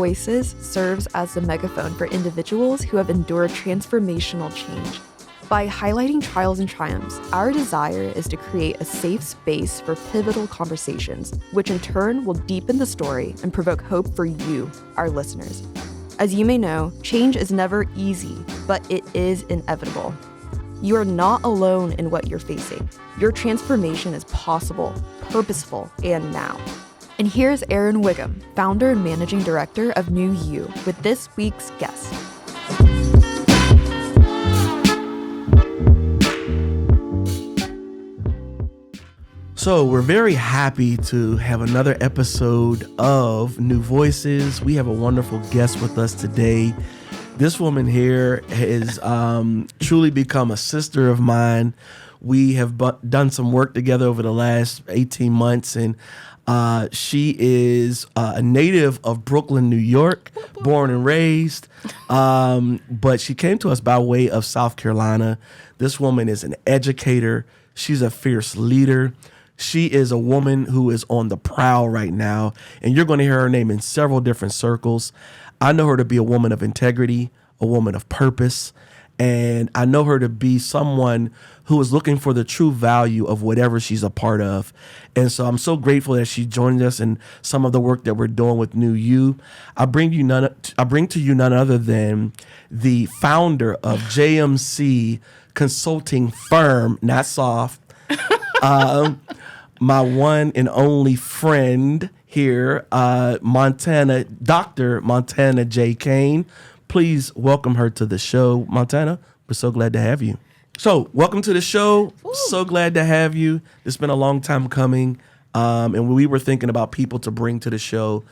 Voices serves as the megaphone for individuals who have endured transformational change. By highlighting trials and triumphs, our desire is to create a safe space for pivotal conversations, which in turn will deepen the story and provoke hope for you, our listeners. As you may know, change is never easy, but it is inevitable. You are not alone in what you're facing. Your transformation is possible, purposeful, and now. And here's Erin Wiggum, founder and managing director of New You, with this week's guest. So we're very happy to have another episode of New Voices. We have a wonderful guest with us today. This woman here has truly become a sister of mine. We have done some work together over the last 18 months, and she is a native of Brooklyn, New York, born and raised, but she came to us by way of South Carolina. This woman is an educator. She's a fierce leader. She is a woman who is on the prowl right now, and you're going to hear her name in several different circles. I know her to be a woman of integrity, a woman of purpose, and I know her to be someone who is looking for the true value of whatever she's a part of. And so I'm so grateful that she joined us in some of the work that we're doing with New You. I bring to you none other than the founder of JMC Consulting Firm, not soft. My one and only friend here, Dr. Montana Cain. Please welcome her to the show. Montana, we're so glad to have you. So welcome to the show. Ooh. So glad to have you. It's been a long time coming. And when we were thinking about people to bring to the show,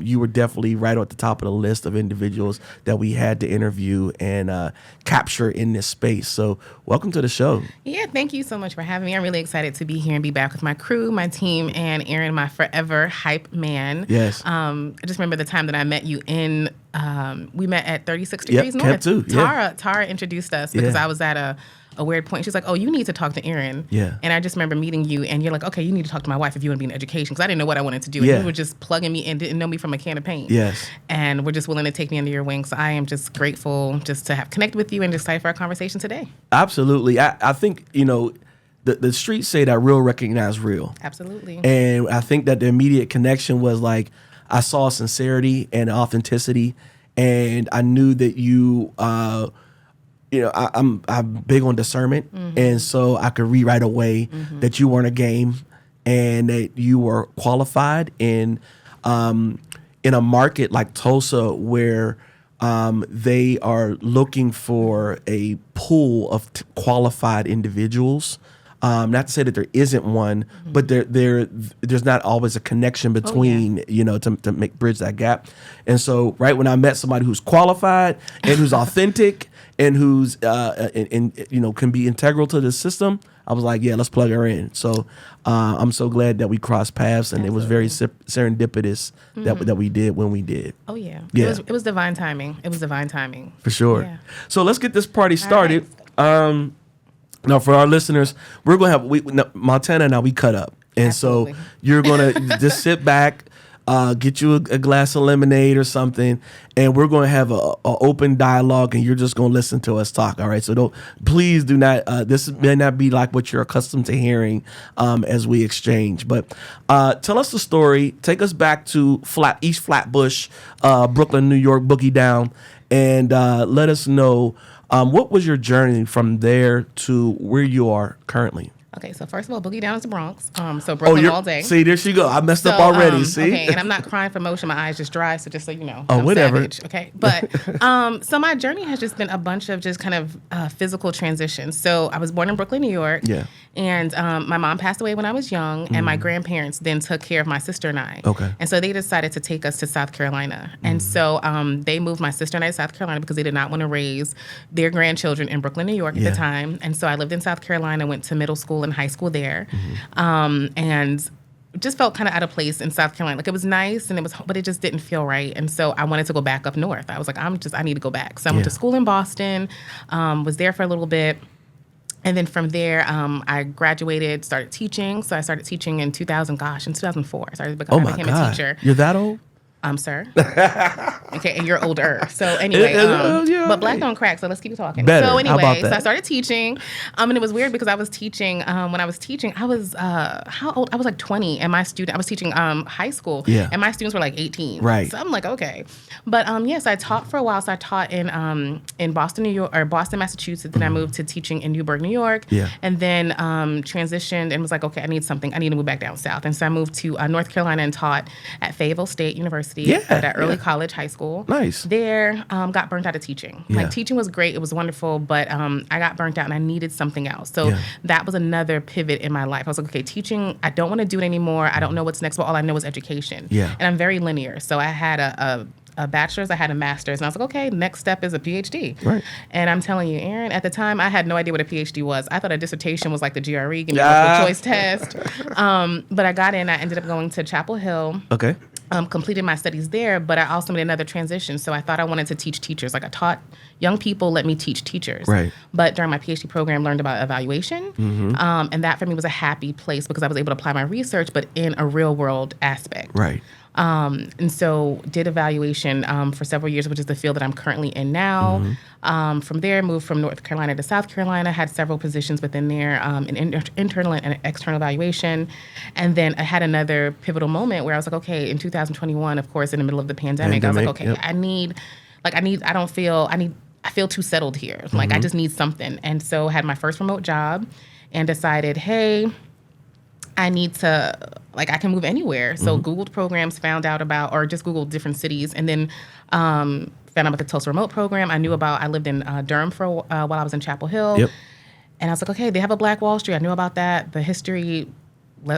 you were definitely right at the top of the list of individuals that we had to interview and capture in this space. So welcome to the show. Yeah, thank you so much for having me. I'm really excited to be here and be back with my crew, my team, and Aaron, my forever hype man. Yes. I just remember the time that I met you we met at 36 Degrees North. Too. Tara introduced us because I was at a weird point. She's like, oh, you need to talk to Aaron. Yeah. And I just remember meeting you, and you're like, okay, you need to talk to my wife if you want to be in education, because I didn't know what I wanted to do. And you were just plugging me in, didn't know me from a can of paint. Yes. And we're just willing to take me under your wing. So I am just grateful just to have connected with you and excited for our conversation today. Absolutely. I think, the streets say that real recognize real. Absolutely. And I think that the immediate connection was like, I saw sincerity and authenticity, and I knew that you, I'm big on discernment, and so I could read right away that you weren't a game, and that you were qualified in a market like Tulsa where they are looking for a pool of qualified individuals. Not to say that there isn't one, but there's not always a connection between, to bridge that gap. And so right when I met somebody who's qualified and who's authentic and who's, can be integral to the system, I was like, yeah, let's plug her in. So I'm so glad that we crossed paths, and Absolutely. It was very serendipitous that we did when we did. Oh, yeah. It was divine timing. It was divine timing. For sure. Yeah. So let's get this party started. Now, for our listeners, we're going to have Montana and I, we cut up. And Absolutely. So you're going to just sit back, get you a glass of lemonade or something, and we're going to have a open dialogue, and you're just going to listen to us talk. All right. So please do not, this may not be like what you're accustomed to hearing as we exchange. But tell us the story. Take us back to East Flatbush, Brooklyn, New York, boogie down, and let us know. What was your journey from there to where you are currently? Okay, so first of all, boogie down is the Bronx. So Brooklyn all day. See, there she go. I messed up already. See? Okay, and I'm not crying for motion. My eyes just dry. So just so you know, I'm whatever. Savage, okay, but so my journey has just been a bunch of just kind of physical transitions. So I was born in Brooklyn, New York. Yeah. And my mom passed away when I was young, and my grandparents then took care of my sister and I. Okay. And so they decided to take us to South Carolina. And so they moved my sister and I to South Carolina because they did not want to raise their grandchildren in Brooklyn, New York at the time. And so I lived in South Carolina, went to middle school and high school there. And just felt kind of out of place in South Carolina. Like it was nice, but it just didn't feel right. And so I wanted to go back up north. I was like, I need to go back. So I went to school in Boston, was there for a little bit. And then from there, I graduated, started teaching. So I started teaching in 2004. I became a teacher. You're that old? Sir. Okay, and you're older. So anyway, but black don't crack, so let's keep talking. Better. So How about anyway, that? so I started teaching, and it was weird because I was teaching, when I was teaching, I was, how old? I was like 20, and I was teaching high school, and my students were like 18. Right. So I'm like, okay. But yes, I taught for a while. So I taught in Boston, New York, or Boston, Massachusetts. Then I moved to teaching in Newburgh, New York. Yeah. And then transitioned and was like, okay, I need something. I need to move back down south. And so I moved to North Carolina and taught at Fayetteville State University, at early college, high school. Nice. There, got burnt out of teaching. Yeah. Like teaching was great. It was wonderful, but I got burnt out and I needed something else. So that was another pivot in my life. I was like, okay, teaching, I don't want to do it anymore. I don't know what's next, but all I know is education. Yeah. And I'm very linear. So I had a bachelor's, I had a master's, and I was like, okay, next step is a PhD. Right. And I'm telling you, Aaron, at the time, I had no idea what a PhD was. I thought a dissertation was like the GRE, give me a multiple choice test. But I got in, I ended up going to Chapel Hill. Okay. Completed my studies there, but I also made another transition. So I thought I wanted to teach teachers. Like I taught young people, let me teach teachers. Right. But during my PhD program, learned about evaluation. And that for me was a happy place because I was able to apply my research, but in a real world aspect. Right. And so did evaluation for several years, which is the field that I'm currently in now. From there, moved from North Carolina to South Carolina, had several positions within there in internal and external evaluation. And then I had another pivotal moment where I was like, okay, in 2021, of course, in the middle of the pandemic, I was like, okay, I feel too settled here. Like I just need something. And so had my first remote job and decided, hey, I need to, I can move anywhere. So Googled programs, found out about, or just Googled different cities, and then found out about the Tulsa Remote Program. I lived in Durham for while I was in Chapel Hill. Yep. And I was like, okay, they have a Black Wall Street. I knew about that. The history.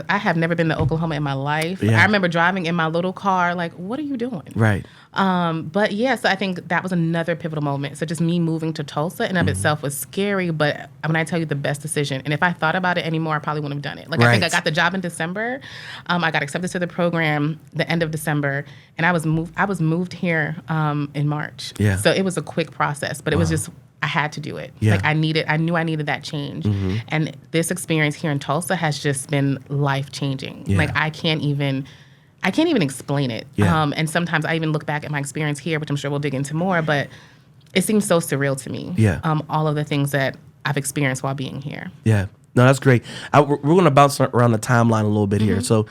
I have never been to Oklahoma in my life. Yeah. I remember driving in my little car, like, what are you doing? Right. But yeah, so I think that was another pivotal moment. So just me moving to Tulsa in of itself was scary, but when I tell you the best decision, and if I thought about it anymore, I probably wouldn't have done it. I think I got the job in December. I got accepted to the program the end of December, and I was moved here in March. Yeah. So it was a quick process, but it was just, I had to do it. Yeah. I knew I needed that change. And this experience here in Tulsa has just been life-changing. Yeah. I can't even explain it. Yeah. And sometimes I even look back at my experience here, which I'm sure we'll dig into more, but it seems so surreal to me. Yeah. All of the things that I've experienced while being here. Yeah. No, that's great. We're going to bounce around the timeline a little bit here. So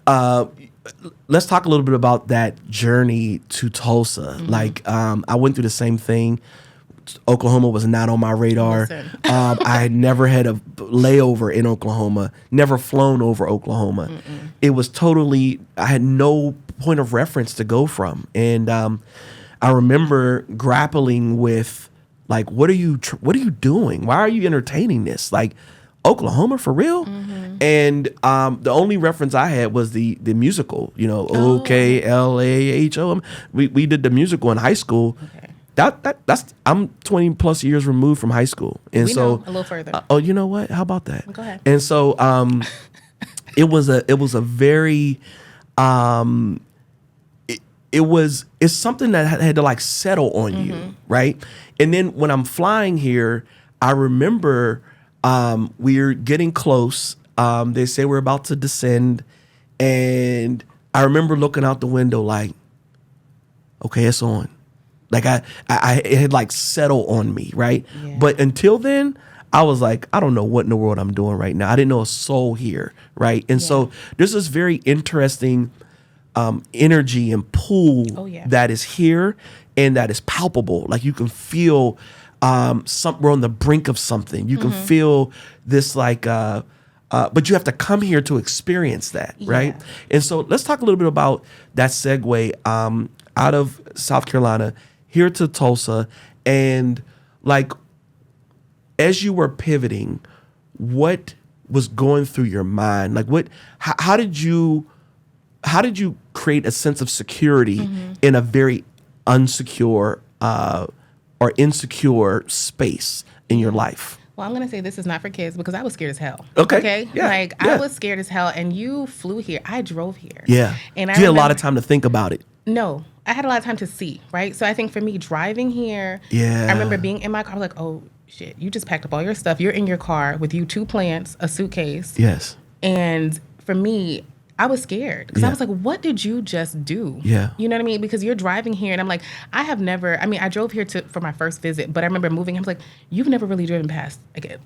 let's talk a little bit about that journey to Tulsa. I went through the same thing. Oklahoma was not on my radar. I had never had a layover in Oklahoma, never flown over Oklahoma. It was totally, I had no point of reference to go from. And I remember grappling with, what are you doing? Why are you entertaining this? Oklahoma for real? And the only reference I had was the musical, OKLAHO. We did the musical in high school. Okay. That's I'm 20 plus years removed from high school, and We so know a little further. Oh, you know what? How about that? Go ahead. And so it was a very it's something that had to settle on you, right? And then when I'm flying here, I remember we're getting close. They say we're about to descend, and I remember looking out the window okay, it's on. It had settled on me, right? Yeah. But until then, I was I don't know what in the world I'm doing right now. I didn't know a soul here, right? And so there's this very interesting energy and pull that is here and that is palpable. You can feel we're on the brink of something. You can feel this but you have to come here to experience that, right? And so let's talk a little bit about that segue out of South Carolina here to Tulsa, and as you were pivoting, what was going through your mind? How did you create a sense of security in a very unsecure or insecure space in your life? Well, I'm going to say this is not for kids because I was scared as hell. Okay. Yeah. I was scared as hell, and you flew here. I drove here. Yeah. And you had a lot of time to think about it. No, I had a lot of time to see, right? So I think for me, driving here, I remember being in my car, I was like, oh, shit, you just packed up all your stuff. You're in your car with you 2 plants, a suitcase. Yes. And for me, I was scared because I was like, what did you just do? Yeah. You know what I mean? Because you're driving here and I'm like, I drove here for my first visit, but I remember moving. I was like, you've never really driven past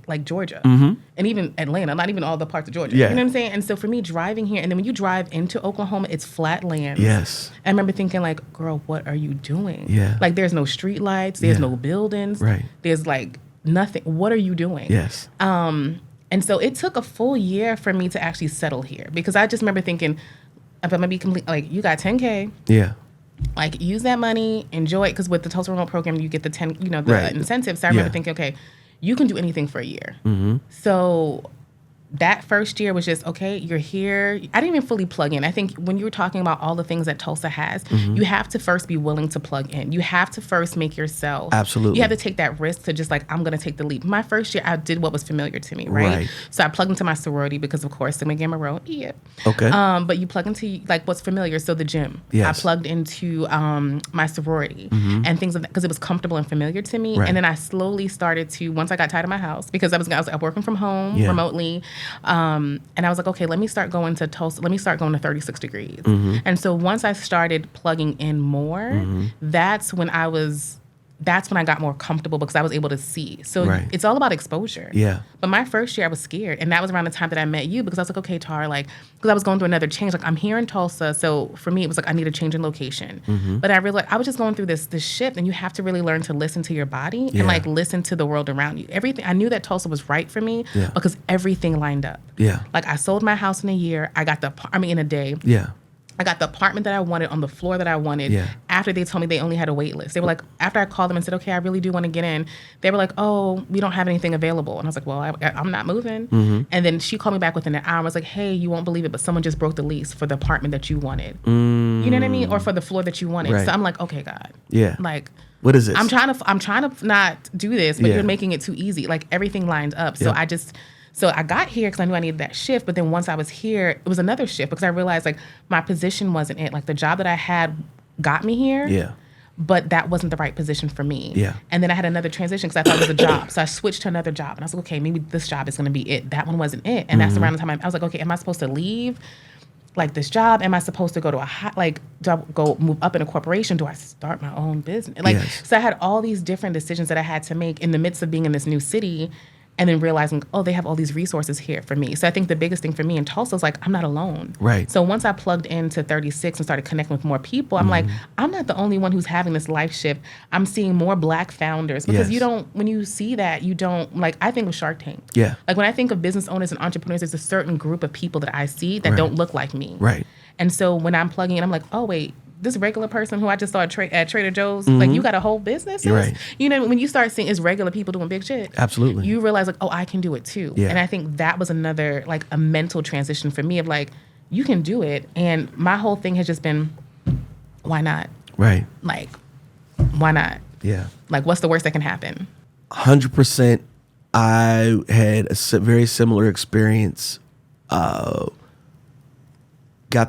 like Georgia and even Atlanta, not even all the parts of Georgia. Yeah. You know what I'm saying? And so for me driving here, and then when you drive into Oklahoma, it's flat land. Yes. I remember thinking like, girl, what are you doing? Yeah. Like there's no street lights. There's no buildings. Right. There's like nothing. What are you doing? Yes. And so it took a full year for me to actually settle here because I just remember thinking, if I'm gonna be complete, like you got 10K, like use that money, enjoy it, because with the Tulsa Remote Program you get the incentives. So I remember thinking, okay, you can do anything for a year. So that first year was just, okay, you're here. I didn't even fully plug in. I think when you were talking about all the things that Tulsa has, you have to first be willing to plug in. You have to first make yourself. Absolutely. You have to take that risk to just like, I'm going to take the leap. My first year, I did what was familiar to me, right? So I plugged into my sorority because, of course, Sigma Gamma Rho. Yeah. Okay. But you plug into like what's familiar. So the gym. Yes. I plugged into my sorority and things like that because it was comfortable and familiar to me. Right. And then I slowly started to, once I got tired of my house, because I was working from home remotely. And I was like, okay, let me start going to Tulsa. Let me start going to 36 degrees. And so once I started plugging in more, that's when I got more comfortable because I was able to see. So it's all about exposure. Yeah. But my first year I was scared. And that was around the time that I met you because I was like, okay, Tara, like, because I was going through another change. Like I'm here in Tulsa. So for me, it was like, I need a change in location. But I realized I was just going through this shift, and you have to really learn to listen to your body and like listen to the world around you. Everything. I knew that Tulsa was right for me because everything lined up. Yeah. Like I sold my house in a year. In a day. Yeah. I got the apartment that I wanted on the floor that I wanted after they told me they only had a wait list. They were like, after I called them and said, okay, I really do want to get in, they were like, oh, we don't have anything available. And I was like, well, I'm not moving. And then she called me back within an hour and was like, hey, you won't believe it, but someone just broke the lease for the apartment that you wanted. You know what I mean? Or for the floor that you wanted. So I'm like, okay, God. Yeah. Like, what is this? I'm trying to not do this, but you're making it too easy. Like everything lined up. So So I got here because I knew I needed that shift. But then once I was here, it was another shift because I realized like my position wasn't it. Like the job that I had got me here. Yeah. But that wasn't the right position for me. Yeah. And then I had another transition because I thought it was a job. So I switched to another job. And I was like, okay, maybe this job is going to be it. That one wasn't it. And that's around the time I was like, okay, am I supposed to leave like this job? Am I supposed to go to do I go move up in a corporation? Do I start my own business? Like, so I had all these different decisions that I had to make in the midst of being in this new city. And then realizing, oh, they have all these resources here for me. So I think the biggest thing for me in Tulsa is like, I'm not alone. Right. So once I plugged into 36 and started connecting with more people, I'm like, I'm not the only one who's having this life shift. I'm seeing more Black founders because when you see that, you don't, like, I think of Shark Tank. Yeah. Like when I think of business owners and entrepreneurs, there's a certain group of people that I see that don't look like me. Right. And so when I'm plugging in, I'm like, oh, wait. This regular person who I just saw at Trader Joe's, like you got a whole business. Right. You know, when you start seeing it's regular people doing big shit. Absolutely. You realize like, oh, I can do it too. Yeah. And I think that was another like a mental transition for me of like, you can do it. And my whole thing has just been, why not? Right. Like, why not? Yeah. Like, what's the worst that can happen? 100%. I had a very similar experience. Got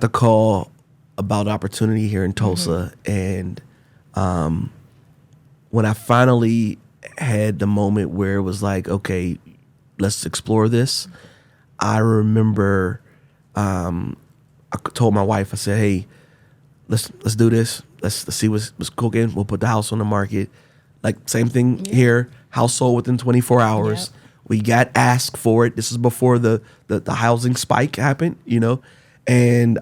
the call about opportunity here in Tulsa. And when I finally had the moment where it was like, okay, let's explore this, I remember I told my wife, I said, hey, let's do this. Let's see what's cooking. We'll put the house on the market. Like same thing here, house sold within 24 hours. Yep. We got asked for it. This is before the housing spike happened, you know, and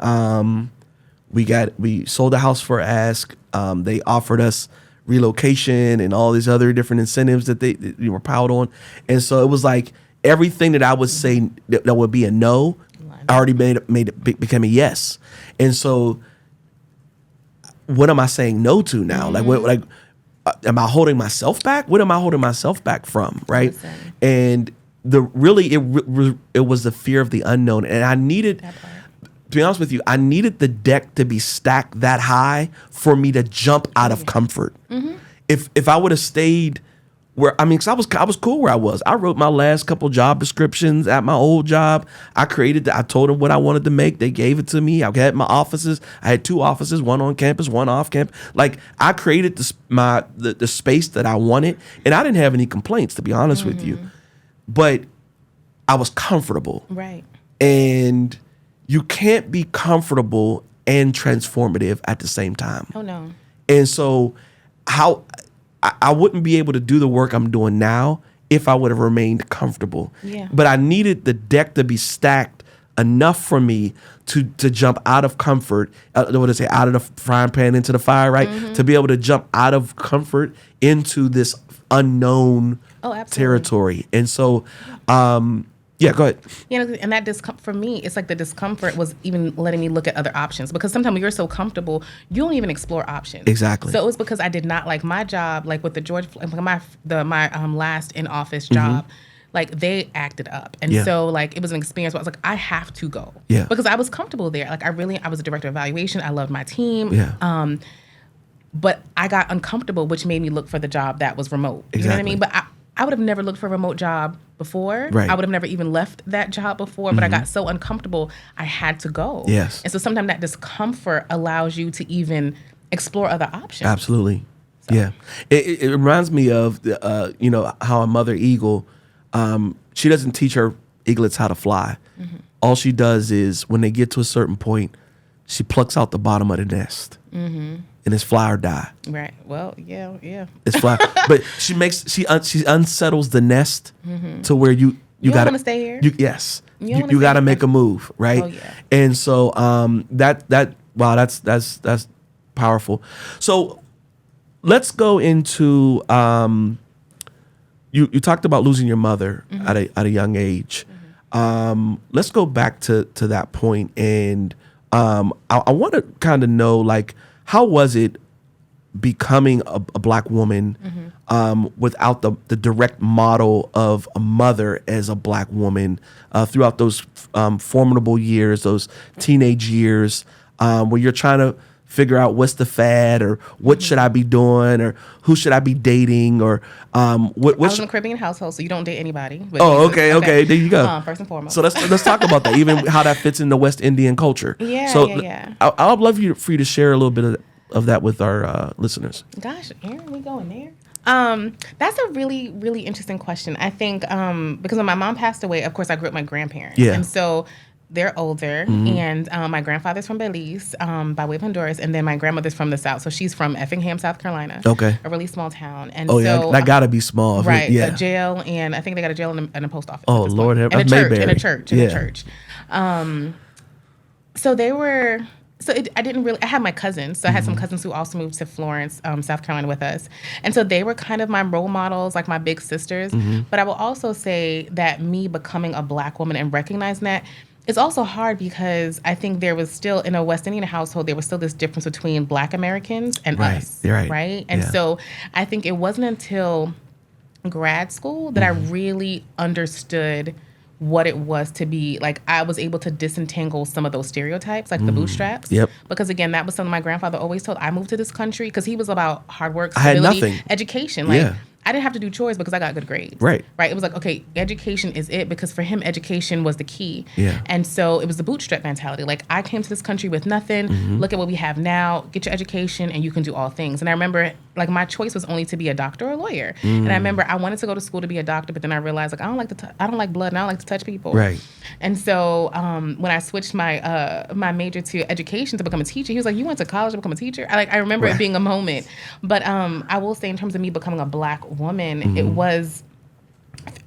we sold the house for ask. They offered us relocation and all these other different incentives that they were piled on. And so it was like everything that I would say that would be a no, I already became a yes. And so what am I saying no to now? Like am I holding myself back? What am I holding myself back from? Right. Listen. And it was the fear of the unknown. And I needed, to be honest with you, I needed the deck to be stacked that high for me to jump out of comfort. If I would have stayed because I was cool where I was. I wrote my last couple job descriptions at my old job. I told them what I wanted to make. They gave it to me. I had my offices. I had 2 offices, one on campus, one off campus. Like I created the space that I wanted, and I didn't have any complaints, to be honest with you. But I was comfortable. Right. And you can't be comfortable and transformative at the same time. Oh, no. And so I wouldn't be able to do the work I'm doing now if I would have remained comfortable. Yeah. But I needed the deck to be stacked enough for me to jump out of comfort, out of the frying pan into the fire, right? Mm-hmm. To be able to jump out of comfort into this unknown territory. And so, yeah, go ahead. And that discomfort for me, it's like the discomfort was even letting me look at other options, because sometimes when you're so comfortable, you don't even explore options. Exactly. So it was because I did not like my job, like with the my last in office job. Like they acted up, and so like it was an experience where I was like, I have to go, because I was comfortable there. Like I was a director of evaluation. I loved my team. But I got uncomfortable, which made me look for the job that was remote. You know what I mean? But I would have never looked for a remote job before. Right. I would have never even left that job before, but I got so uncomfortable, I had to go. Yes. And so sometimes that discomfort allows you to even explore other options. Absolutely. So. Yeah. It reminds me of, how a mother eagle, she doesn't teach her eaglets how to fly. All she does is when they get to a certain point, she plucks out the bottom of the nest. And it's fly or die. Right. Well, yeah. It's fly, but she unsettles the nest to where you gotta want to stay here. Yes, you gotta make a move, right? Oh, yeah. And so that's powerful. So let's go into you talked about losing your mother at a young age. Let's go back to that point, and I want to kind of know, like, how was it becoming a Black woman without the direct model of a mother as a Black woman throughout those formidable years, those teenage years, where you're trying to figure out what's the fad, or what should I be doing, or who should I be dating, or what? I was in a Caribbean household, so you don't date anybody. But okay, there you go. First and foremost. So let's talk about that, even how that fits in the West Indian culture. Yeah. I'd love for you to share a little bit of that with our listeners. Gosh, Aaron, we going there? That's a really, really interesting question. I think because when my mom passed away, of course, I grew up with my grandparents. Yeah. And so they're older, and my grandfather's from Belize, by way of Honduras, and then my grandmother's from the South. So she's from Effingham, South Carolina. Okay. A really small town. And that gotta be small. Right. Yeah. A jail, and I think they got a jail and a post office. Oh, Lord have mercy. Mayberry. In a church. So they were... So I had my cousins. So I had some cousins who also moved to Florence, South Carolina with us. And so they were kind of my role models, like my big sisters. But I will also say that me becoming a Black woman and recognizing that, it's also hard, because I think there was still, in a West Indian household, there was still this difference between Black Americans and us. Right? And so I think it wasn't until grad school that I really understood what it was to be, like, I was able to disentangle some of those stereotypes, like the bootstraps. Yep. Because again, that was something my grandfather always told. I moved to this country because he was about hard work, stability, I had nothing. Education. Like, I didn't have to do chores because I got good grades. Right. It was like, okay, education is it, because for him, education was the key. Yeah. And so it was the bootstrap mentality. Like, I came to this country with nothing. Look at what we have now. Get your education and you can do all things. And I remember, like, my choice was only to be a doctor or a lawyer. And I remember I wanted to go to school to be a doctor, but then I realized, like, I don't like blood, and I don't like to touch people. Right. And so when I switched my my major to education to become a teacher, he was like, "You went to college to become a teacher?" I remember it being a moment. But I will say, in terms of me becoming a Black woman, it was,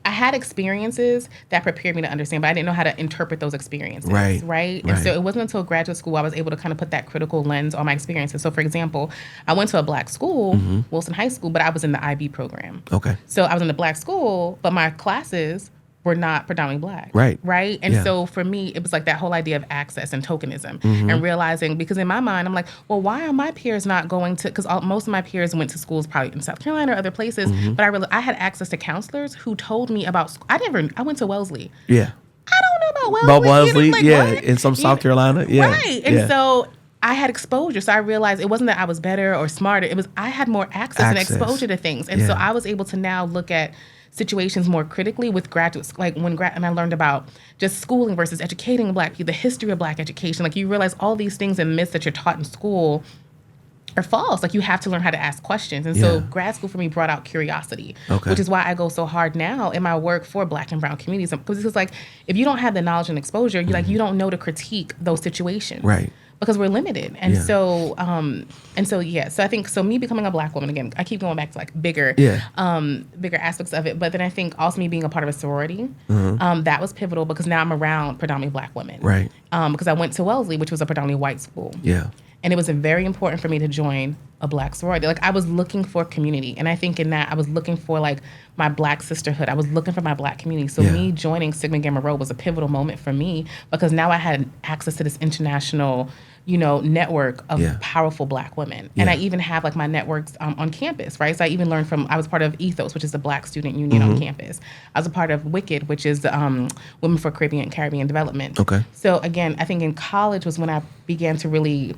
I had experiences that prepared me to understand, but I didn't know how to interpret those experiences. Right. And so it wasn't until graduate school I was able to kind of put that critical lens on my experiences. So, for example, I went to a Black school, Wilson High School, but I was in the IB program. Okay. So I was in the Black school, but my classes were not predominantly Black. Right. And so for me, it was like that whole idea of access and tokenism, and realizing, because in my mind, I'm like, well, why are my peers not going to, because most of my peers went to schools probably in South Carolina or other places, but I had access to counselors who told me about, I went to Wellesley. Yeah. I don't know about Wellesley. What? In some South Carolina. Yeah. Right. And so I had exposure. So I realized it wasn't that I was better or smarter. It was, I had more access. And exposure to things. And so I was able to now look at situations more critically with graduates, like and I learned about just schooling versus educating Black people, the history of Black education. Like, you realize all these things and myths that you're taught in school are false. Like, you have to learn how to ask questions. And so grad school for me brought out curiosity, which is why I go so hard now in my work for Black and brown communities. Because it's like, if you don't have the knowledge and exposure, you like, you don't know to critique those situations. Right. Because we're limited. And so I think, so me becoming a Black woman, again, I keep going back to like bigger aspects of it. But then I think also me being a part of a sorority, that was pivotal because now I'm around predominantly Black women. Right. Because I went to Wellesley, which was a predominantly white school. Yeah. And it was very important for me to join a Black sorority. Like, I was looking for community. And I think in that, I was looking for like my Black sisterhood. I was looking for my Black community. So me joining Sigma Gamma Rho was a pivotal moment for me because now I had access to this international, network of powerful Black women. And I even have like my networks on campus, right? So I even learned I was part of Ethos, which is the Black student union on campus. I was a part of WICKED, which is Women for Caribbean Development. Okay. So again, I think in college was when I began to really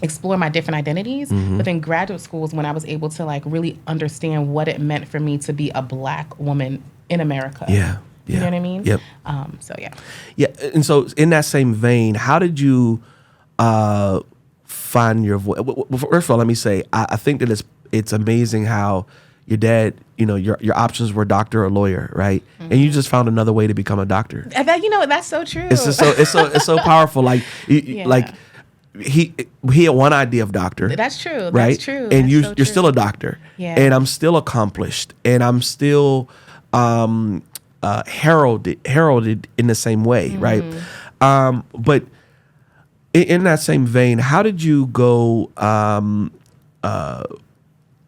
explore my different identities. But then graduate school was when I was able to like really understand what it meant for me to be a Black woman in America. Yeah. You know what I mean? Yep. Yeah. And so in that same vein, how did you find your voice? First of all, let me say, I think that it's amazing how your dad, your options were doctor or lawyer, right? And you just found another way to become a doctor. That's so true. It's just it's so powerful. Like, like he had one idea of doctor. That's true. Right? That's true. And That's so you're still a doctor. Yeah. And I'm still accomplished. And I'm still heralded in the same way, right? But in that same vein, how did you go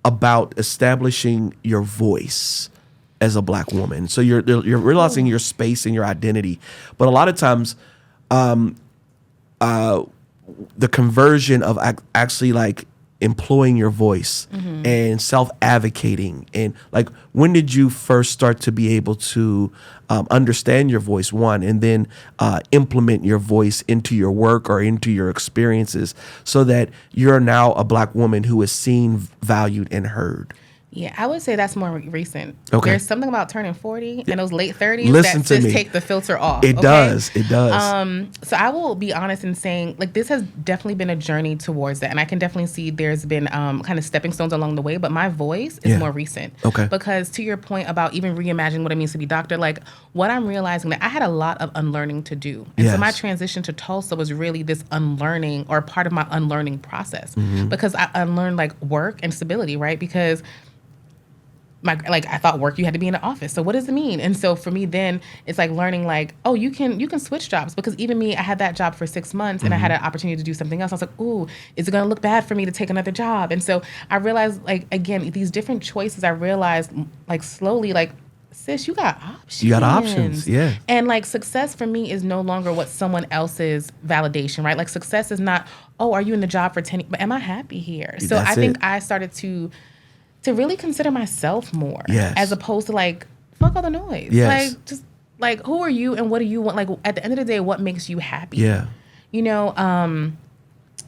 about establishing your voice as a Black woman? So you're realizing your space and your identity, but a lot of times, the conversion of actually like employing your voice and self-advocating, and like, when did you first start to be able to understand your voice, one, and then implement your voice into your work or into your experiences so that you're now a Black woman who is seen, valued, and heard? Yeah, I would say that's more recent. Okay. There's something about turning 40 and those late 30s Listen that to just me. take the filter off. It does. So I will be honest in saying, like, this has definitely been a journey towards that. And I can definitely see there's been kind of stepping stones along the way. But my voice is more recent. Okay. Because to your point about even reimagining what it means to be doctor, like, what I'm realizing that I had a lot of unlearning to do. And so my transition to Tulsa was really this unlearning, or part of my unlearning process. Because I unlearned like work and stability, right? Because I thought work, you had to be in the office. So what does it mean? And so for me then, it's like learning like, oh, you can switch jobs. Because even me, I had that job for 6 months and I had an opportunity to do something else. I was like, ooh, is it going to look bad for me to take another job? And so I realized, like, again, these different choices, I realized like slowly, like, sis, you got options. You got options, yeah. And like, success for me is no longer what someone else's validation, right? Like, success is not, oh, are you in the job for 10 years? But am I happy here? So I think I started to really consider myself more, as opposed to like, fuck all the noise. Yes. Like, just like, who are you and what do you want? Like, at the end of the day, what makes you happy? Yeah.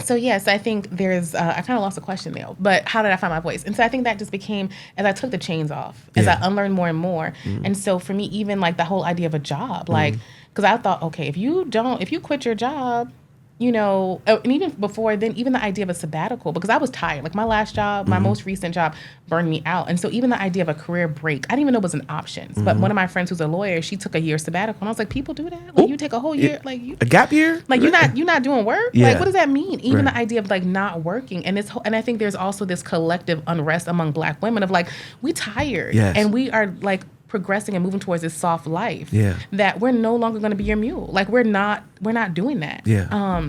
So yes, I think there's, I kind of lost the question there, but how did I find my voice? And so I think that just became, as I took the chains off, as I unlearned more and more. And so for me, even like the whole idea of a job, like, because I thought, okay, if you quit your job, and even before then, even the idea of a sabbatical, because I was tired. Like, my last job, my most recent job burned me out. And so even the idea of a career break, I didn't even know it was an option. But one of my friends who's a lawyer, she took a year sabbatical. And I was like, people do that? Like, you take a whole year? Like, a gap year? Like, you're not doing work? Yeah. Like, what does that mean? Even the idea of like not working. And I think there's also this collective unrest among Black women of like, we tired. Yes. And we are like progressing and moving towards this soft life. Yeah. That we're no longer going to be your mule. Like, we're not doing that. Yeah.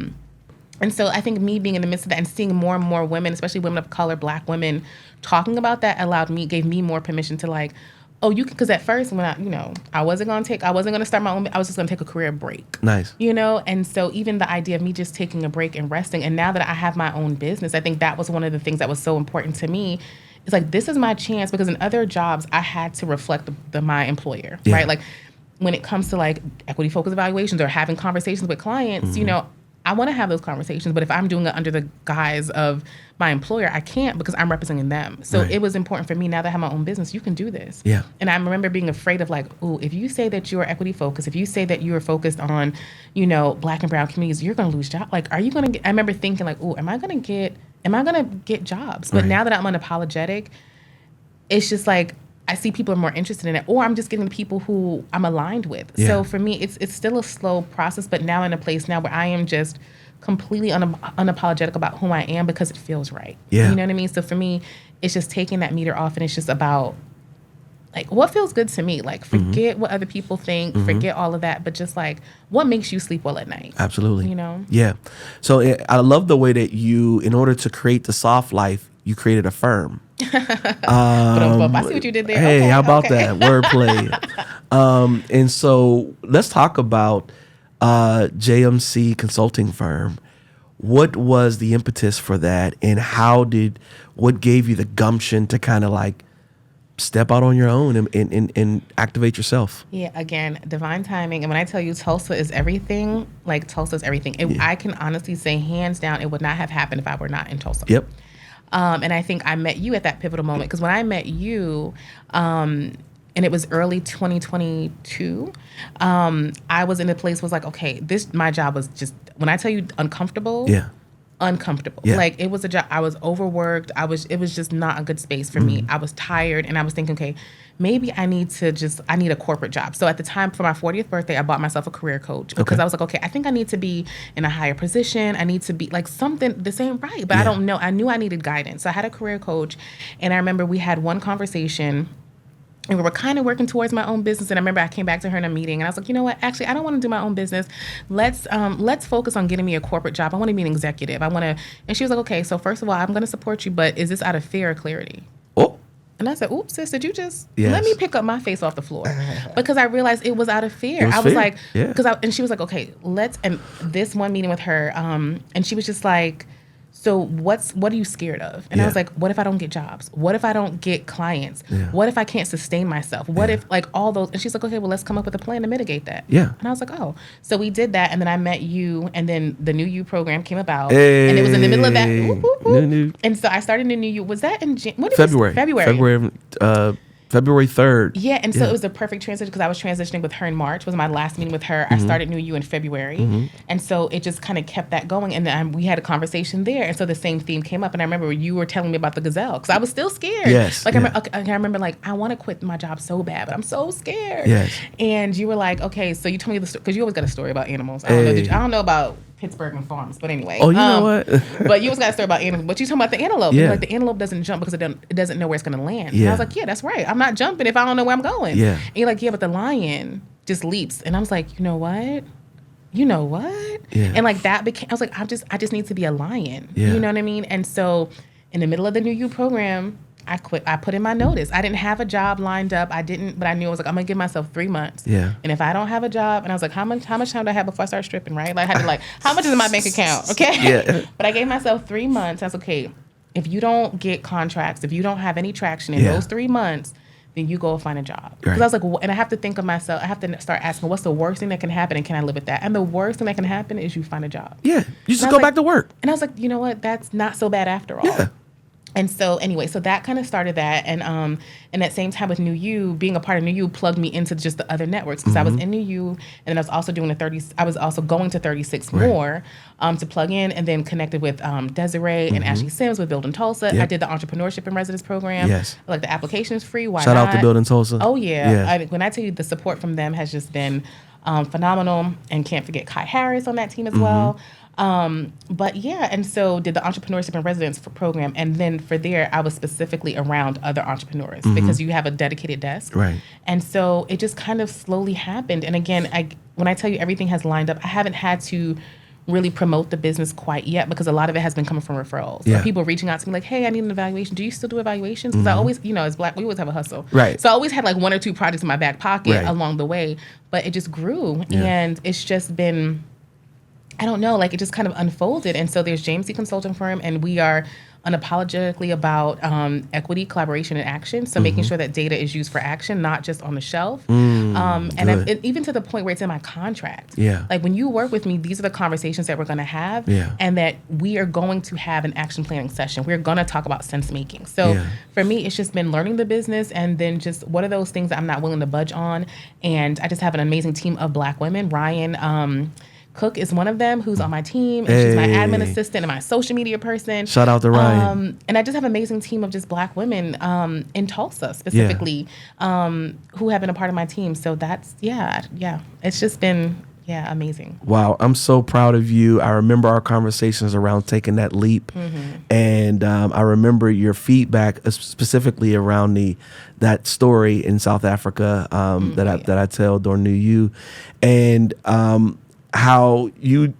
And so I think me being in the midst of that and seeing more and more women, especially women of color, Black women, talking about that gave me more permission to like, oh, you can, because at first when I wasn't going to start my own, I was just going to take a career break. Nice. And so even the idea of me just taking a break and resting, and now that I have my own business, I think that was one of the things that was so important to me. It's like, this is my chance, because in other jobs, I had to reflect my employer, right? Like, when it comes to like equity focused evaluations or having conversations with clients, I want to have those conversations, but if I'm doing it under the guise of my employer, I can't, because I'm representing them. So it was important for me, now that I have my own business, you can do this. Yeah. And I remember being afraid of like, ooh, if you say that you are equity focused, if you say that you are focused on, Black and brown communities, you're going to lose jobs. Like, are you going to get, I remember thinking like, ooh, am I going to get am I going to get jobs? But now that I'm unapologetic, it's just like, I see people are more interested in it, or I'm just getting the people who I'm aligned with. Yeah. So for me, it's still a slow process, but now in a place now where I am just completely unapologetic about who I am because it feels right. Yeah. You know what I mean? So for me, it's just taking that meter off, and it's just about like what feels good to me. Like forget what other people think, forget all of that, but just like what makes you sleep well at night. Absolutely. You know? Yeah. So I love the way that you, in order to create the soft life, you created a firm. I see what you did there. Hey, okay, how about okay. that wordplay? And so let's talk about JMC Consulting Firm. What was the impetus for that, and what gave you the gumption to kind of like step out on your own and activate yourself? Yeah, again, divine timing. And when I tell you Tulsa is everything, like Tulsa is everything. I can honestly say hands down, it would not have happened if I were not in Tulsa. Yep. And I think I met you at that pivotal moment, because when I met you, and it was early 2022, I was in a place was like, okay, my job was just, when I tell you uncomfortable, uncomfortable. Yeah. Like it was a job, I was overworked. It was just not a good space for me. I was tired, and I was thinking, okay, maybe I need a corporate job. So at the time, for my 40th birthday, I bought myself a career coach, because I was like, okay, I think I need to be in a higher position. I need to be like something, this ain't right, but I don't know. I knew I needed guidance. So I had a career coach, and I remember we had one conversation, and we were kind of working towards my own business. And I remember I came back to her in a meeting, and I was like, you know what? Actually, I don't want to do my own business. Let's focus on getting me a corporate job. I want to be an executive. And she was like, okay, so first of all, I'm going to support you, but is this out of fear or clarity? Oh. And I said, oops, sis, did you just Yes. let me pick up my face off the floor? Because I realized it was out of fear. Was I was fear. like, Yeah. and she was like, okay, and this one meeting with her, and she was just like, so what are you scared of? And I was like, what if I don't get jobs? What if I don't get clients? Yeah. What if I can't sustain myself? What if like all those? And she's like, okay, well, let's come up with a plan to mitigate that. Yeah. And I was like, oh. So we did that, and then I met you, and then the New You program came about. Hey. And it was in the middle of that. Whoop, whoop, whoop. New. And so I started in New You. Was that in February. February 3rd. Yeah, and so it was a perfect transition, because I was transitioning with her in March, was my last meeting with her. I started New You in February. And so it just kind of kept that going. And then we had a conversation there. And so the same theme came up. And I remember you were telling me about the gazelle, because I was still scared. Yes. Like I remember like, I want to quit my job so bad, but I'm so scared. Yes. And you were like, okay, so you told me the story, because you always got a story about animals. I don't know about Pittsburgh and farms, but anyway. Oh, you know what? But you always got a story about animals. But you talking about the antelope. Yeah. And like the antelope doesn't jump because it doesn't know where it's going to land. Yeah. And I was like, yeah, that's right. I'm not jumping if I don't know where I'm going. Yeah. And you're like, yeah, but the lion just leaps. And I was like, you know what? Yeah. And like that became, I was like, I just need to be a lion. Yeah. You know what I mean? And so in the middle of the New You program, I quit. I put in my notice. I didn't have a job lined up. But I knew I was like, I'm gonna give myself 3 months. Yeah. And if I don't have a job, and I was like, how much time do I have before I start stripping, right? Like I had to like, how much is in my bank account? Okay. Yeah. But I gave myself 3 months. I was okay, if you don't get contracts, if you don't have any traction in those 3 months, then you go find a job. Because I was like, and I have to think of myself, I have to start asking, what's the worst thing that can happen, and can I live with that? And the worst thing that can happen is you find a job. Yeah. You just go back to work. And I was like, you know what? That's not so bad after all. Yeah. And so anyway, so that kind of started that. And at same time with New You, being a part of New You plugged me into just the other networks, because I was in New You, and then I was also doing I was also going to 36 more to plug in, and then connected with Desiree and Ashley Sims with Building Tulsa. Yep. I did the Entrepreneurship and Residence program. Yes. Like the application is free. Why Shout not? out to Building Tulsa. Oh yeah. Yeah. When I tell you the support from them has just been phenomenal, and can't forget Kai Harris on that team as well. But yeah, and so did the Entrepreneurship and Residence program. And then for there, I was specifically around other entrepreneurs, because you have a dedicated desk. Right. And so it just kind of slowly happened. And again, when I tell you everything has lined up, I haven't had to really promote the business quite yet, because a lot of it has been coming from referrals. Yeah. Or people reaching out to me like, hey, I need an evaluation. Do you still do evaluations? Because I always, as Black, we always have a hustle. Right. So I always had like 1 or 2 projects in my back pocket Right. along the way, but it just grew. Yeah. And it's just been, I don't know, like it just kind of unfolded. And so there's JMC Consulting Firm, and we are unapologetically about equity, collaboration, and action. So making sure that data is used for action, not just on the shelf. And even to the point where it's in my contract. Yeah. Like when you work with me, these are the conversations that we're going to have, and that we are going to have an action planning session. We're going to talk about sense making. So for me, it's just been learning the business, and then just what are those things that I'm not willing to budge on. And I just have an amazing team of Black women. Ryan, Cook is one of them who's on my team, and she's my admin assistant and my social media person. Shout out to Ryan. And I just have an amazing team of just Black women in Tulsa specifically who have been a part of my team. So that's, it's just been... yeah, amazing. Wow, I'm so proud of you. I remember our conversations around taking that leap, and I remember your feedback specifically around that story in South Africa that I tell during New You, and how you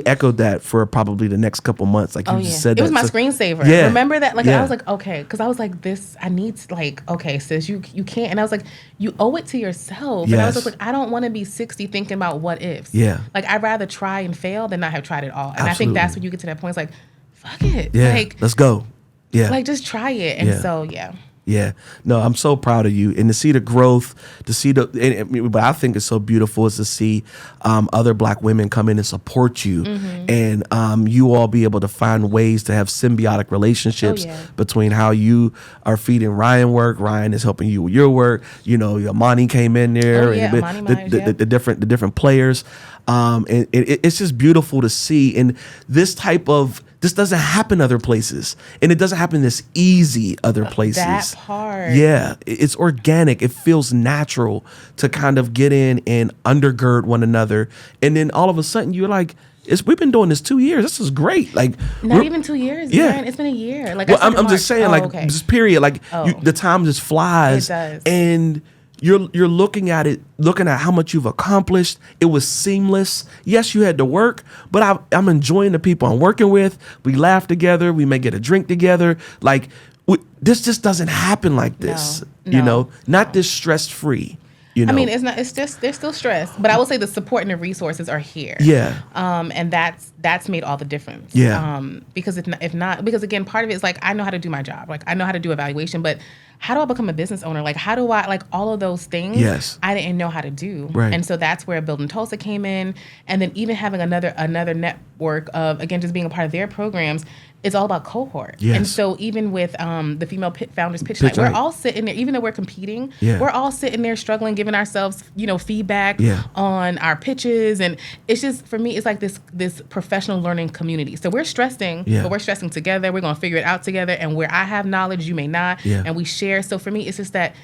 echoed that for probably the next couple months. Like you just said, it was my screensaver. Yeah. Remember that? Like I was like, okay, because I was like, this, I need to, like, okay, sis, you can't. And I was like, you owe it to yourself. Yes. And I was just like, I don't want to be 60 thinking about what ifs. Yeah. Like I'd rather try and fail than not have tried it all. And Absolutely. I think that's when you get to that point. It's like, fuck it. Yeah, Like, let's go. Yeah. Like just try it. And so Yeah, no, I'm so proud of you, and to see the growth, but I think it's so beautiful is to see other Black women come in and support you, and you all be able to find ways to have symbiotic relationships between how you are feeding Ryan work, Ryan is helping you with your work. You know, Amani came in there, and the different players, and it's just beautiful to see, and this doesn't happen other places, and it doesn't happen this easy other places. That part. Yeah, it's organic. It feels natural to kind of get in and undergird one another, and then all of a sudden you're like, we've been doing this 2 years. This is great. Like not even 2 years. Yeah, man. It's been a year. Like I'm just saying, this period, the time just flies. It does. And you're looking at how much you've accomplished. It was seamless. Yes, you had to work, but I'm enjoying the people I'm working with. We laugh together. We may get a drink together. Like this just doesn't happen like this. Not this stress-free. I mean, it's not. It's just there's still stress, but I will say the support and the resources are here. Yeah. And that's made all the difference. Yeah. Because if not, because again, part of it is like I know how to do my job. Like I know how to do evaluation, but how do I become a business owner? Like how do I, like all of those things? Yes. I didn't know how to do. Right. And so that's where Building Tulsa came in, and then even having another network of, again, just being a part of their programs. It's all about cohort. Yes. And so even with the Female Founders Pitch Night, we're all sitting there, even though we're competing, we're all sitting there struggling, giving ourselves, feedback on our pitches. And it's just, for me, it's like this professional learning community. So we're stressing, but we're stressing together. We're going to figure it out together. And where I have knowledge, you may not. Yeah. And we share. So for me, it's just that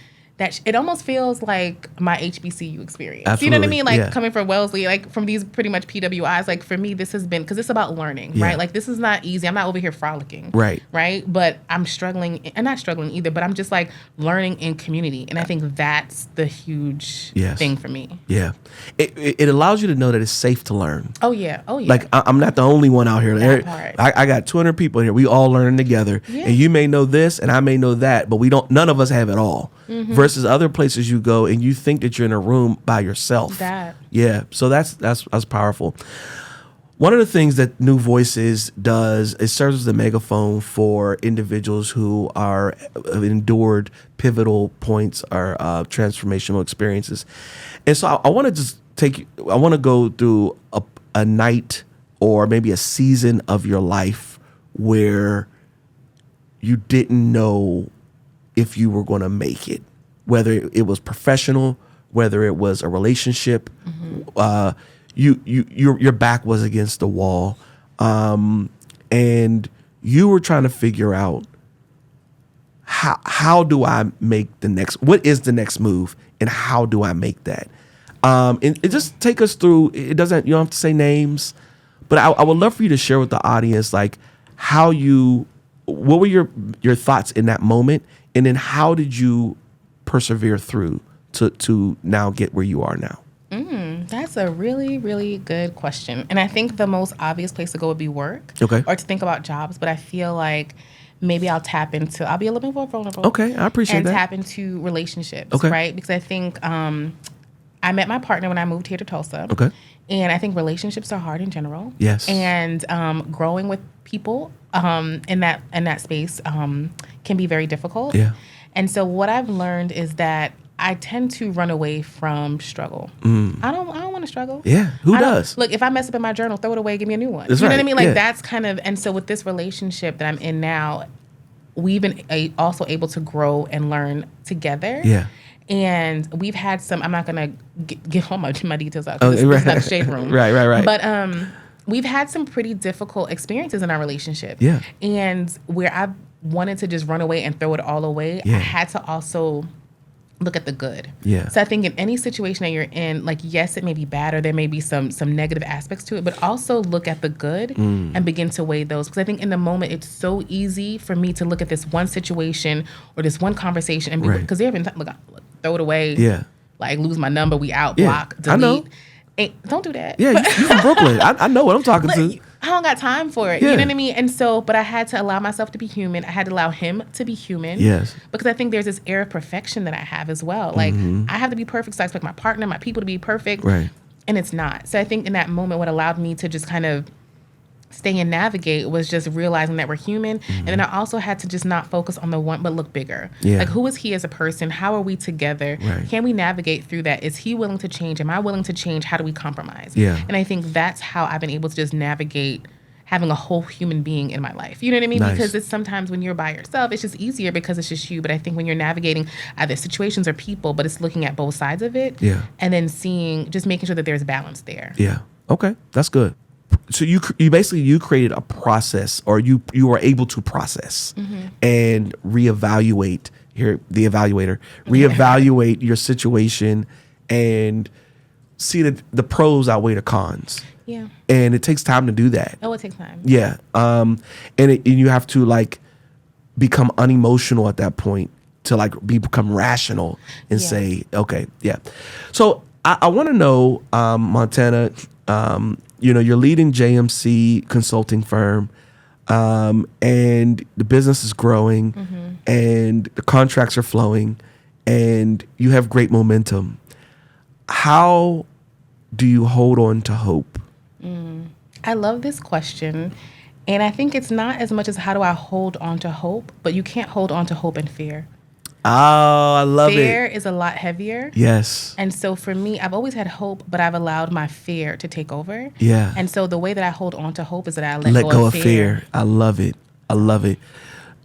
it almost feels like my HBCU experience. Absolutely. You know what I mean? Like coming from Wellesley, like from these pretty much PWIs, like for me, this has been, because it's about learning, right? Like this is not easy. I'm not over here frolicking. Right. But I'm struggling, and not struggling either, but I'm just like learning in community. And I think that's the huge thing for me. Yeah. It allows you to know that it's safe to learn. Oh yeah. Like I'm not the only one out here. I got 200 people here. We all learning together. Yeah. And you may know this and I may know that, but none of us have it all. Mm-hmm. Versus other places you go and you think that you're in a room by yourself. Yeah. So that's powerful. One of the things that New Voices does, it serves as a megaphone for individuals who have endured pivotal points or transformational experiences. And so I want to just I want to go through a night or maybe a season of your life where you didn't know if you were going to make it, whether it was professional, whether it was a relationship, your back was against the wall, and you were trying to figure out how do I make what is the next move, and how do I make that? And it just take us through. You don't have to say names, but I would love for you to share with the audience like what were your thoughts in that moment. And then how did you persevere through to now get where you are now? That's a really, really good question. And I think the most obvious place to go would be work. Okay. Or to think about jobs. But I feel like maybe I'll be a little bit more vulnerable. Okay, I appreciate that. And tap into relationships, okay. Right? Because I think I met my partner when I moved here to Tulsa. Okay. And I think relationships are hard in general. Yes. And growing with people in that space can be very difficult. Yeah. And so what I've learned is that I tend to run away from struggle. I don't want to struggle. Yeah. Who does? Look, if I mess up in my journal, throw it away, give me a new one. That's you know right. what I mean? Like yeah. that's kind of, and so with this relationship that I'm in now, we've been also able to grow and learn together. Yeah. And we've had some, I'm not going to give all my details out because this is not a shade room. Right. But we've had some pretty difficult experiences in our relationship. Yeah. And where I've wanted to just run away and throw it all away, I had to also look at the good. Yeah. So I think in any situation that you're in, like, yes, it may be bad or there may be some negative aspects to it, but also look at the good and begin to weigh those. Because I think in the moment, it's so easy for me to look at this one situation or this one conversation and be, because there have been times, look, throw it away. Yeah. Like, lose my number, we out, block, delete. I know. Don't do that. Yeah, you from Brooklyn. I know what I'm talking to. I don't got time for it. Yeah. You know what I mean? And so, but I had to allow myself to be human. I had to allow him to be human. Yes. Because I think there's this air of perfection that I have as well. Like, I have to be perfect, so I expect my partner, my people to be perfect. Right. And it's not. So I think in that moment, what allowed me to just kind of stay and navigate was just realizing that we're human. And then I also had to just not focus on the one, but look bigger. Yeah. Like, who is he as a person? How are we together? Right. Can we navigate through that? Is he willing to change? Am I willing to change? How do we compromise? Yeah. And I think that's how I've been able to just navigate having a whole human being in my life. You know what I mean? Nice. Because it's sometimes when you're by yourself, it's just easier because it's just you. But I think when you're navigating either situations or people, but it's looking at both sides of it. Yeah. And then just making sure that there's balance there. Yeah. Okay. That's good. So you basically created a process, or you were able to process and reevaluate the evaluator, reevaluate your situation and see that the pros outweigh the cons. Yeah. And it takes time to do that. Oh, it takes time. Yeah. And you have to like become unemotional at that point to like become rational and say, okay, yeah. So I want to know, Montana, you're leading JMC Consulting Firm, and the business is growing and the contracts are flowing and you have great momentum. How do you hold on to hope? I love this question. And I think it's not as much as how do I hold on to hope, but you can't hold on to hope in fear. Oh, I love it. Fear is a lot heavier. Yes. And so for me, I've always had hope, but I've allowed my fear to take over. Yeah. And so the way that I hold on to hope is that I let go of fear. I love it. I love it.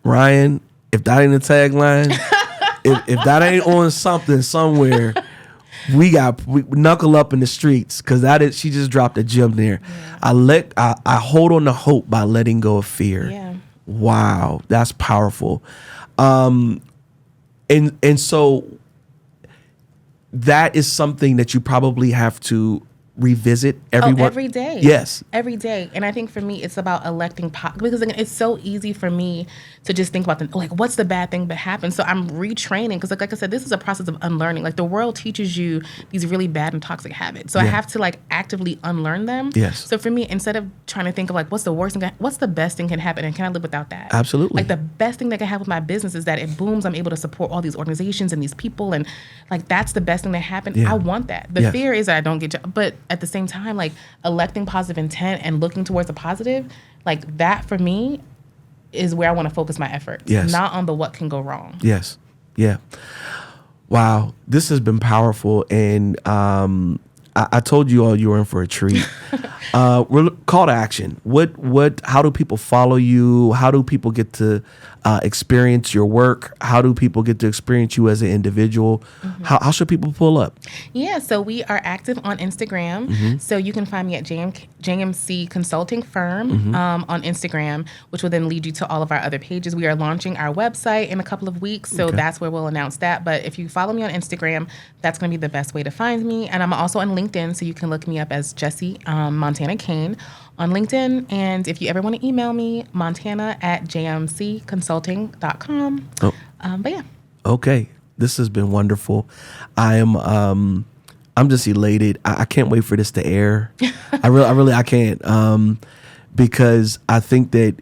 Ryan, if that ain't a tagline, if that ain't on something somewhere, we knuckle up in the streets, because she just dropped a gem there. Yeah. I hold on to hope by letting go of fear. Yeah. Wow, that's powerful. And so that is something that you probably have to revisit every day. Yes. Every day. And I think for me, it's about electing because again, it's so easy for me to just think about what's the bad thing that happened? So I'm retraining, because like I said, this is a process of unlearning. Like, the world teaches you these really bad and toxic habits. So I have to actively unlearn them. Yes. So for me, instead of trying to think of what's the worst thing, what's the best thing can happen, and can I live without that? Absolutely. Like, the best thing that can happen with my business is that it booms. I'm able to support all these organizations and these people, and that's the best thing that happened. Yeah. I want that. The fear is that I don't get but at the same time, electing positive intent and looking towards the positive, that for me is where I want to focus my efforts. Yes. Not on the what can go wrong. Yes. Yeah. Wow. This has been powerful. And I told you all you were in for a treat. Call to action. How do people follow you? How do people get to experience your work? How do people get to experience you as an individual? How should people pull up? Yeah, so we are active on Instagram. So you can find me at JMC Consulting Firm on Instagram, which will then lead you to all of our other pages. We are launching our website in a couple of weeks, so that's where we'll announce that. But if you follow me on Instagram, that's going to be the best way to find me. And I'm also on LinkedIn, so you can look me up as Jessie Montana Cain on LinkedIn. And if you ever want to email me, montana@jmcconsulting.com. But yeah. Okay. This has been wonderful. I'm just elated. I can't wait for this to air. I can't. Because I think that,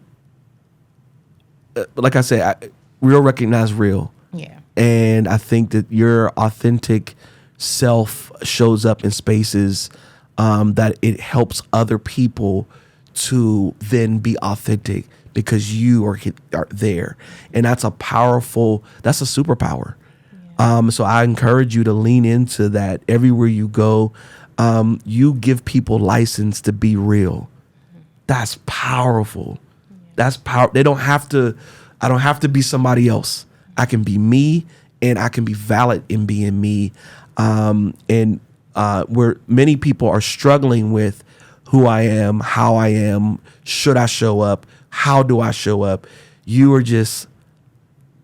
like I said, real recognize real. Yeah. And I think that your authentic self shows up in spaces that it helps other people to then be authentic, because you are there. And that's a superpower. Yeah. So I encourage you to lean into that everywhere you go. You give people license to be real. That's powerful. Yeah. That's power. They don't have to I don't have to be somebody else. I can be me, and I can be valid in being me. Where many people are struggling with who I am, how I am, should I show up, how do I show up? You are just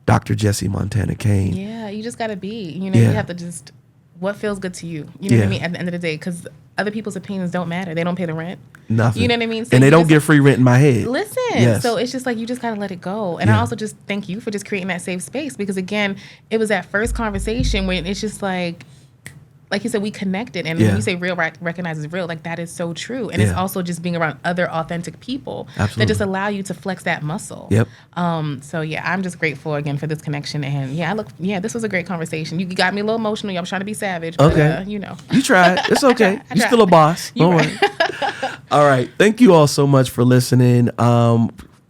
Dr. Jessie Montana Cain. Yeah, you just got to be. You have to just, what feels good to you? You know what I mean? At the end of the day, because other people's opinions don't matter. They don't pay the rent. Nothing. You know what I mean? So and they don't get free rent in my head. Listen. Yes. So it's just like, you just got to let it go. And I also just thank you for just creating that safe space, because again, it was that first conversation when it's just like you said, we connected. And when you say real recognizes real, like that is so true. And it's also just being around other authentic people that just allow you to flex that muscle. Yep. So I'm just grateful again for this connection. And this was a great conversation. You got me a little emotional. I was trying to be savage, but You tried. It's okay. You're still a boss. Don't worry. All right. Thank you all so much for listening.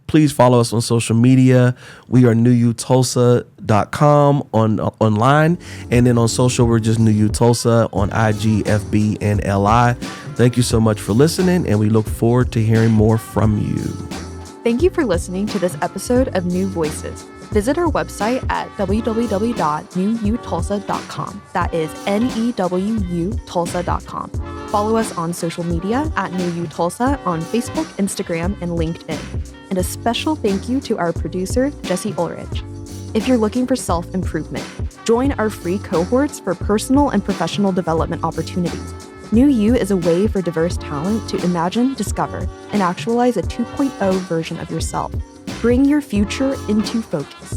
Please follow us on social media. We are newutulsa.com online. And then on social, we're just New U Tulsa on IG, FB, and LI. Thank you so much for listening, and we look forward to hearing more from you. Thank you for listening to this episode of New Voices. Visit our website at www.newutulsa.com. That is NEWU-Tulsa.com. Follow us on social media at New U Tulsa on Facebook, Instagram, and LinkedIn. And a special thank you to our producer, Jesse Ulrich. If you're looking for self-improvement, join our free cohorts for personal and professional development opportunities. New U is a way for diverse talent to imagine, discover, and actualize a 2.0 version of yourself. Bring your future into focus.